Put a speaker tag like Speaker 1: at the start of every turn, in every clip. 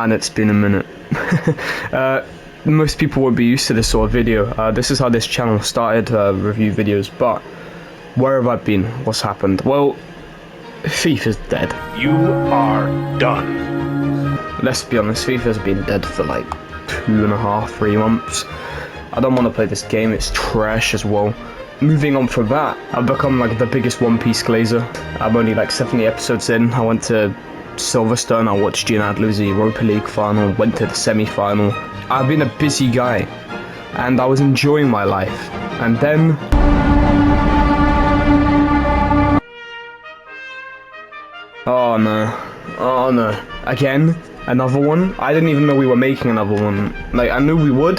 Speaker 1: Man, it's been a minute. Most people won't be used to this sort of video. This is how this channel started, review videos, but where have I been? What's happened? Well, FIFA's dead.
Speaker 2: You are done.
Speaker 1: Let's be honest, FIFA's been dead for like 2.5, 3 months. I don't want to play this game, it's trash as well. Moving on from that, I've become like the biggest One Piece glazer. I'm only like 70 episodes in. I went to Silverstone, I watched United lose the Europa League final, went to the semi-final. I've been a busy guy, and I was enjoying my life. And then... oh no, again, another one? I didn't even know we were making another one. Like, I knew we would,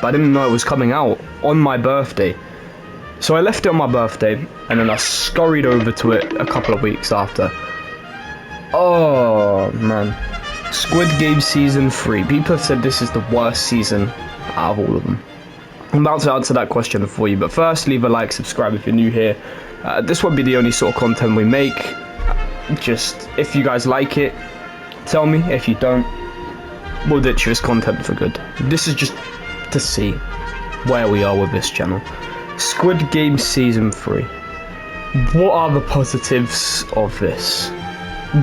Speaker 1: but I didn't know it was coming out on my birthday. So I left it on my birthday, and then I scurried over to it a couple of weeks after. Oh man, Squid Game Season 3. People have said this is the worst season out of all of them. I'm about to answer that question for you, but first leave a like, subscribe if you're new here. This won't be the only sort of content we make. Just, if you guys like it, tell me. If you don't, we'll ditch this content for good. This is just to see where we are with this channel. Squid Game Season 3. What are the positives of this?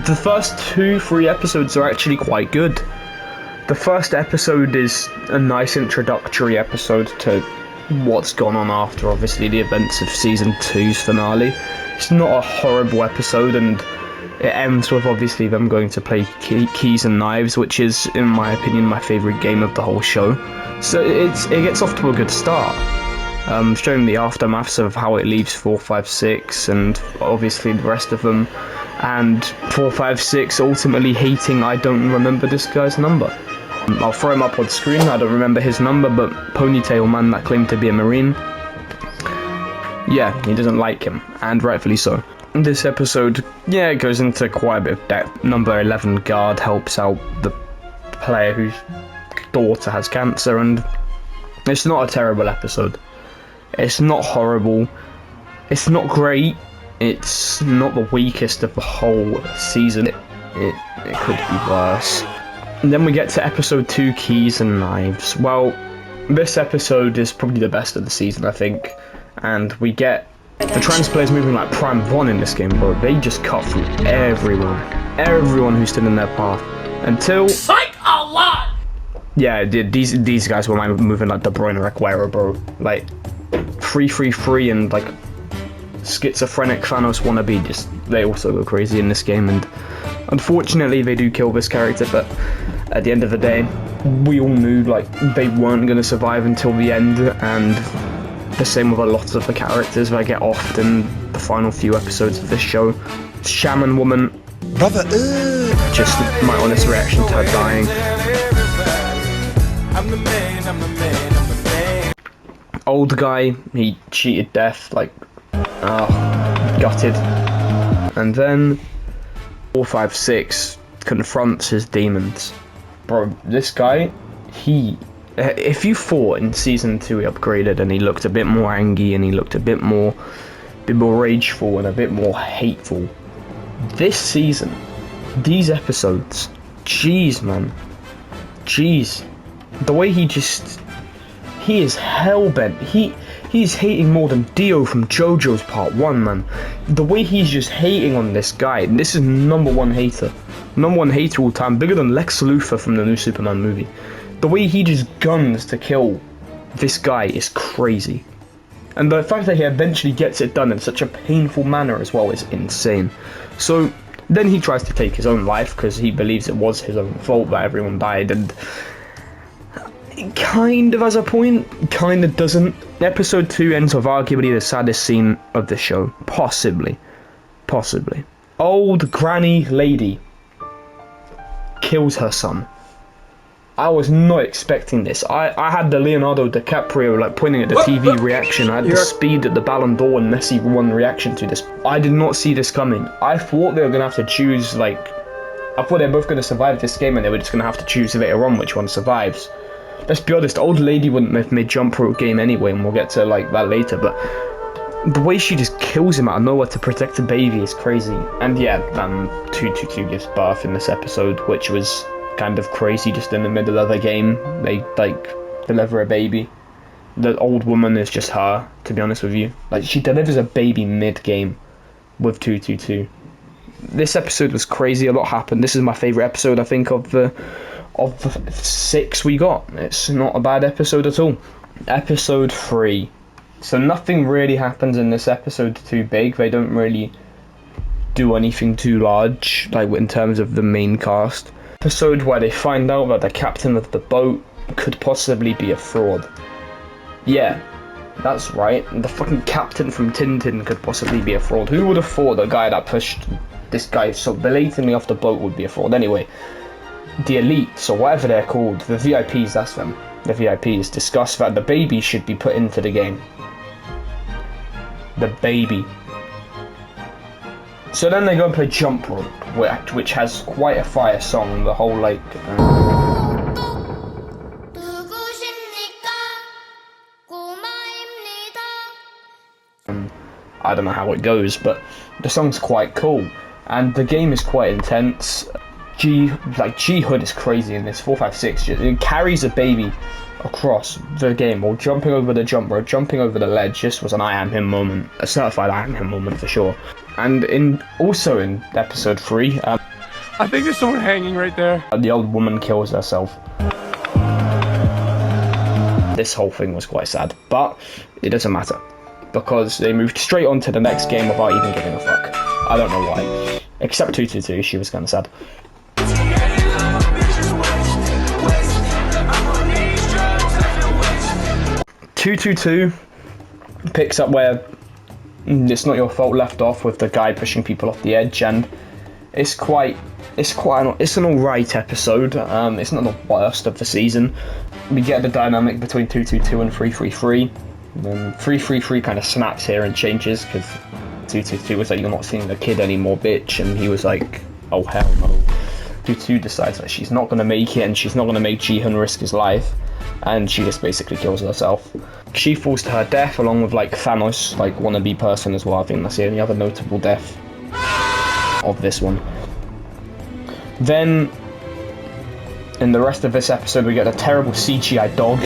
Speaker 1: The first 2-3 episodes are actually quite good. The first episode is a nice introductory episode to what's gone on after, obviously, the events of Season 2's finale. It's not a horrible episode, and it ends with, obviously, them going to play Keys and Knives, which is, in my opinion, my favourite game of the whole show. So it gets off to a good start. Showing the aftermaths of how it leaves 4, 5, 6, and obviously the rest of them. And 4, 5, 6 ultimately hating I don't remember this guy's number. I'll throw him up on screen, I don't remember his number, but Ponytail Man that claimed to be a Marine, yeah, he doesn't like him, and rightfully so. This episode, yeah, it goes into quite a bit of depth. Number 11 guard helps out the player whose daughter has cancer, and it's not a terrible episode. It's not horrible, it's not great. It's not the weakest of the whole season. It could be worse. And then we get to episode 2, Keys and Knives. Well, this episode is probably the best of the season, I think. And we get the trans players moving like Prime 1 in this game, bro. They just cut through everyone who stood in their path. Until...
Speaker 2: Psych a lot!
Speaker 1: Yeah, these guys were moving like De Bruyne or Aguero, bro. Like, 3-3-3 and like... schizophrenic Thanos wannabe, just they also go crazy in this game, and unfortunately they do kill this character, but at the end of the day we all knew like they weren't going to survive until the end, and the same with a lot of the characters that get off in the final few episodes of this show. Shaman Woman,
Speaker 3: brother,
Speaker 1: just my honest reaction to her dying. Old guy, he cheated death, like gutted. And then 4, 5, 6 confronts his demons. Bro, this guy, if you thought in season 2 he upgraded and he looked a bit more angry and he looked a bit more rageful and a bit more hateful, this season, these episodes, jeez man, jeez, the way he is hellbent. He's hating more than Dio from JoJo's Part 1, man. The way he's just hating on this guy, and this is #1 hater. #1 hater all time, bigger than Lex Luthor from the new Superman movie. The way he just guns to kill this guy is crazy. And the fact that he eventually gets it done in such a painful manner as well is insane. So, then he tries to take his own life because he believes it was his own fault that everyone died, and... kind of has a point, kind of doesn't. Episode 2 ends with arguably the saddest scene of the show. Possibly. Old granny lady kills her son. I was not expecting this. I had the Leonardo DiCaprio like pointing at the TV reaction. I had the speed at the Ballon d'Or and Messi won reaction to this. I did not see this coming. I thought they were going to have to choose, like... I thought they were both going to survive this game and they were just going to have to choose later on which one survives. Let's be honest, old lady wouldn't have made jump rope game anyway, and we'll get to like that later, but the way she just kills him out of nowhere to protect the baby is crazy. And yeah, 222 gives birth in this episode, which was kind of crazy just in the middle of the game. They, like, deliver a baby. The old woman is just her, to be honest with you. Like, she delivers a baby mid-game with 222. This episode was crazy. A lot happened. This is my favourite episode, I think, of the 6 we got. It's not a bad episode at all. Episode 3. So nothing really happens in this episode too big. They don't really do anything too large, like in terms of the main cast. Episode where they find out that the captain of the boat could possibly be a fraud. Yeah, that's right. The fucking captain from Tintin could possibly be a fraud. Who would have thought the guy that pushed this guy so blatantly off the boat would be a fraud? Anyway, the elites, or whatever they're called, the VIPs, that's them. The VIPs discuss that the baby should be put into the game. The baby. So then they go and play Jump Rope, which has quite a fire song. The whole, like... I don't know how it goes, but the song's quite cool. And the game is quite intense. G-Hood is crazy in this. 456, it carries a baby across the game, or jumping over the jump rope, jumping over the ledge. This was an I am him moment, a certified I am him moment for sure. And also in episode 3,
Speaker 2: I think there's someone hanging right there.
Speaker 1: The old woman kills herself. This whole thing was quite sad, but it doesn't matter, because they moved straight on to the next game without even giving a fuck. I don't know why. Except 222, she was kind of sad. 222 picks up where It's Not Your Fault left off, with the guy pushing people off the edge, and it's an alright episode. It's not the worst of the season. We get the dynamic between 222 and 333. Then 333 kind of snaps here and changes, because 222 was like, "You're not seeing the kid anymore, bitch," and he was like, "Oh hell no." 222 decides that she's not going to make it, and she's not going to make Ji-Hun risk his life, and she just basically kills herself. She falls to her death along with like Thanos, like wannabe person as well. I think that's the only other notable death of this one. Then in the rest of this episode we get a terrible CGI dog.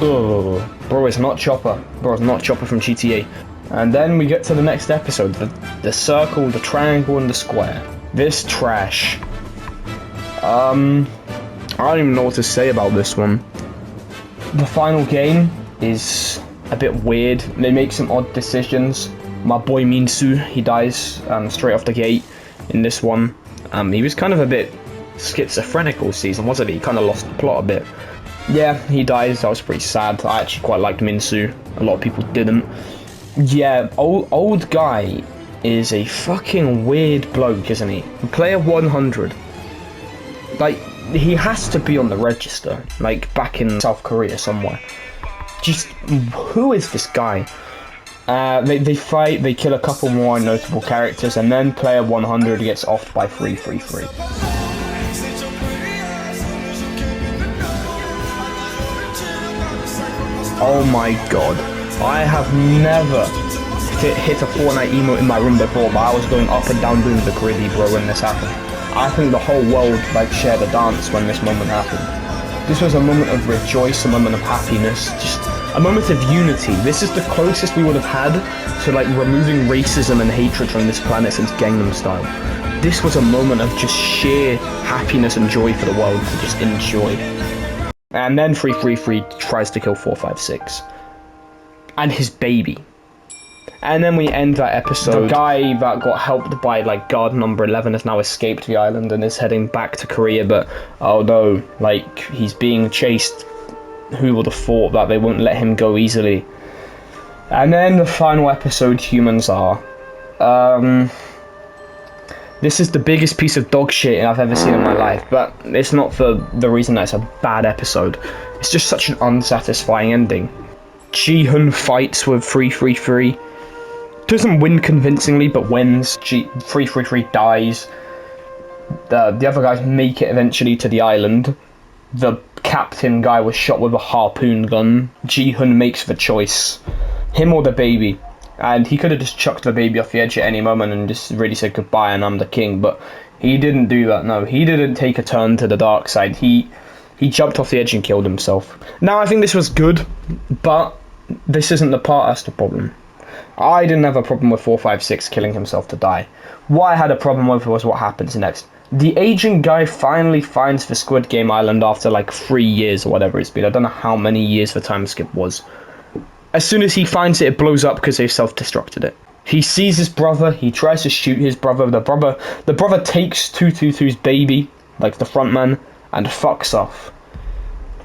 Speaker 1: Ugh. Bro, it's not Chopper. Bro, it's not Chopper from GTA. And then we get to the next episode, the circle, the triangle, and the square. This trash. I don't even know what to say about this one. The final game is a bit weird. They make some odd decisions. My boy Minsu, he dies straight off the gate in this one. He was kind of a bit schizophrenic all season, wasn't he? He kind of lost the plot a bit. Yeah, he dies. That was pretty sad. I actually quite liked Minsu. A lot of people didn't. Yeah, old guy is a fucking weird bloke, isn't he? Player 100. Like, he has to be on the register, like back in South Korea somewhere. Just, who is this guy? They fight, they kill a couple more notable characters, and then player 100 gets offed by 333. Oh my god. I have never hit a Fortnite emote in my room before, but I was going up and down doing the griddy, bro, when this happened. I think the whole world like shared a dance when this moment happened. This was a moment of rejoice, a moment of happiness, just a moment of unity. This is the closest we would have had to like removing racism and hatred from this planet since Gangnam Style. This was a moment of just sheer happiness and joy for the world to just enjoy. And then 333 tries to kill 456 and his baby. And then we end that episode. The guy that got helped by like guard number 11 has now escaped the island and is heading back to Korea, but oh no, like he's being chased. Who would have thought that they won't let him go easily? And then the final episode, Humans Are. This is the biggest piece of dog shit I've ever seen in my life, but it's not for the reason that it's a bad episode. It's just such an unsatisfying ending. Ji-Hun fights with 333. Doesn't win convincingly, but wins. 333 dies. The other guys make it eventually to the island. The captain guy was shot with a harpoon gun. Ji-Hun makes the choice. Him or the baby. And he could have just chucked the baby off the edge at any moment and just really said goodbye and I'm the king, but He didn't do that, no. He didn't take a turn to the dark side. He jumped off the edge and killed himself. Now, I think this was good, but this isn't the part that's the problem. I didn't have a problem with 456 killing himself to die. What I had a problem with was what happens next. The agent guy finally finds the Squid Game Island after like 3 years or whatever it's been. I don't know how many years the time skip was. As soon as he finds it, it blows up because they've self-destructed it. He sees his brother, he tries to shoot his brother. The brother takes 222's baby, like the front man, and fucks off.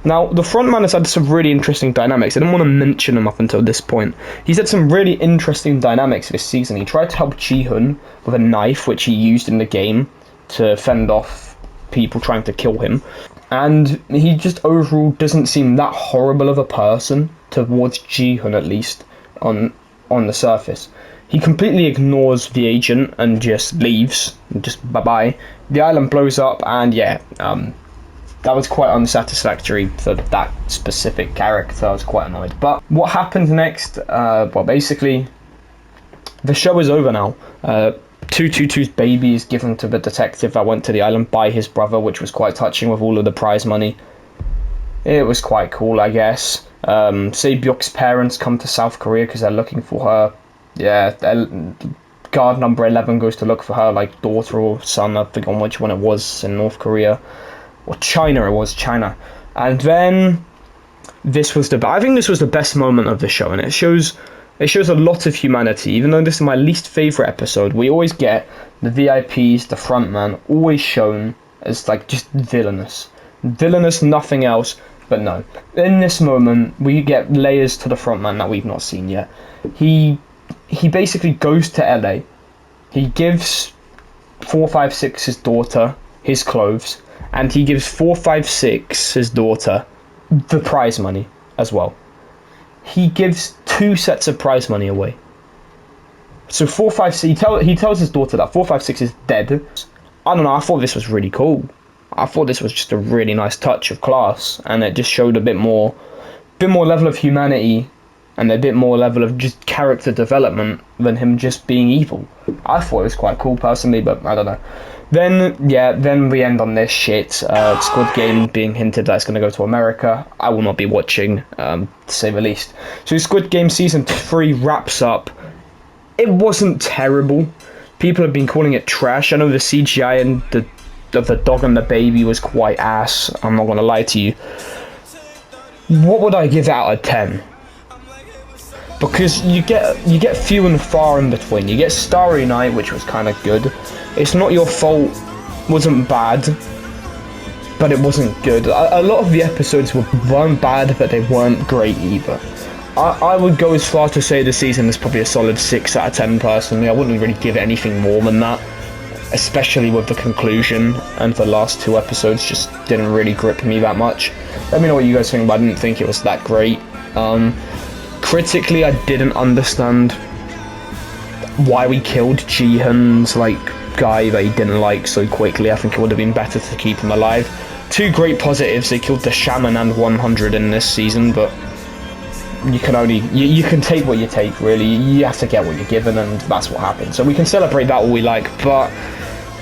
Speaker 1: Now, the front man has had some really interesting dynamics. I didn't want to mention him up until this point. He's had some really interesting dynamics this season. He tried to help Ji-hun with a knife, which he used in the game to fend off people trying to kill him. And he just overall doesn't seem that horrible of a person, towards Ji-hun at least, on the surface. He completely ignores the agent and just leaves, just bye-bye. The island blows up, and yeah, that was quite unsatisfactory for that specific character. I was quite annoyed. But what happened next? Well, basically, the show is over now. 222's baby is given to the detective that went to the island by his brother, which was quite touching with all of the prize money. It was quite cool, I guess. Se-byuk's parents come to South Korea because they're looking for her. Yeah, guard number 11 goes to look for her, like, daughter or son. I forgot which one it was in North Korea. Or China, it was China. And then I think this was the best moment of the show, and it shows a lot of humanity. Even though this is my least favorite episode, we always get the VIPs, the front man, always shown as like just villainous, nothing else. But no, in this moment we get layers to the front man that we've not seen yet. He basically goes to LA. He gives 456 his daughter his clothes, and he gives 456 his daughter the prize money as well. He gives 2 sets of prize money away. So 456, he tells his daughter that 456 is dead. I don't know, I thought this was really cool. I thought this was just a really nice touch of class, and it just showed a bit more level of humanity and a bit more level of just character development than him just being evil. I thought it was quite cool personally, but I don't know. Then we end on this shit. Squid Game being hinted that it's going to go to America. I will not be watching, to say the least. So Squid Game Season 3 wraps up. It wasn't terrible. People have been calling it trash. I know the CGI and of the dog and the baby was quite ass. I'm not going to lie to you. What would I give out of 10? Because you get few and far in between. You get Starry Night, which was kind of good. It's Not Your Fault wasn't bad, but it wasn't good. A lot of the episodes weren't bad, but they weren't great either. I would go as far to say the season is probably a solid 6 out of 10 personally. I wouldn't really give it anything more than that, especially with the conclusion, and the last 2 episodes just didn't really grip me that much. Let me know what you guys think, but I didn't think it was that great. Critically, I didn't understand why we killed Ji-hun's guy that he didn't like so quickly. I think it would have been better to keep him alive. 2 great positives: they killed the shaman and 100 in this season, but you can only you can take what you take, really. You have to get what you're given, and that's what happened. So we can celebrate that all we like, but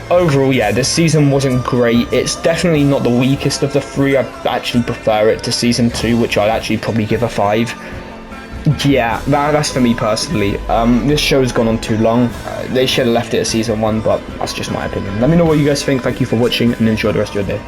Speaker 1: overall, yeah, this season wasn't great. It's definitely not the weakest of the 3. I actually prefer it to season 2, which I'd actually probably give a 5. Yeah, that's for me personally. This show's gone on too long. They should have left it at season 1, but that's just my opinion. Let me know what you guys think. Thank you for watching, and enjoy the rest of your day.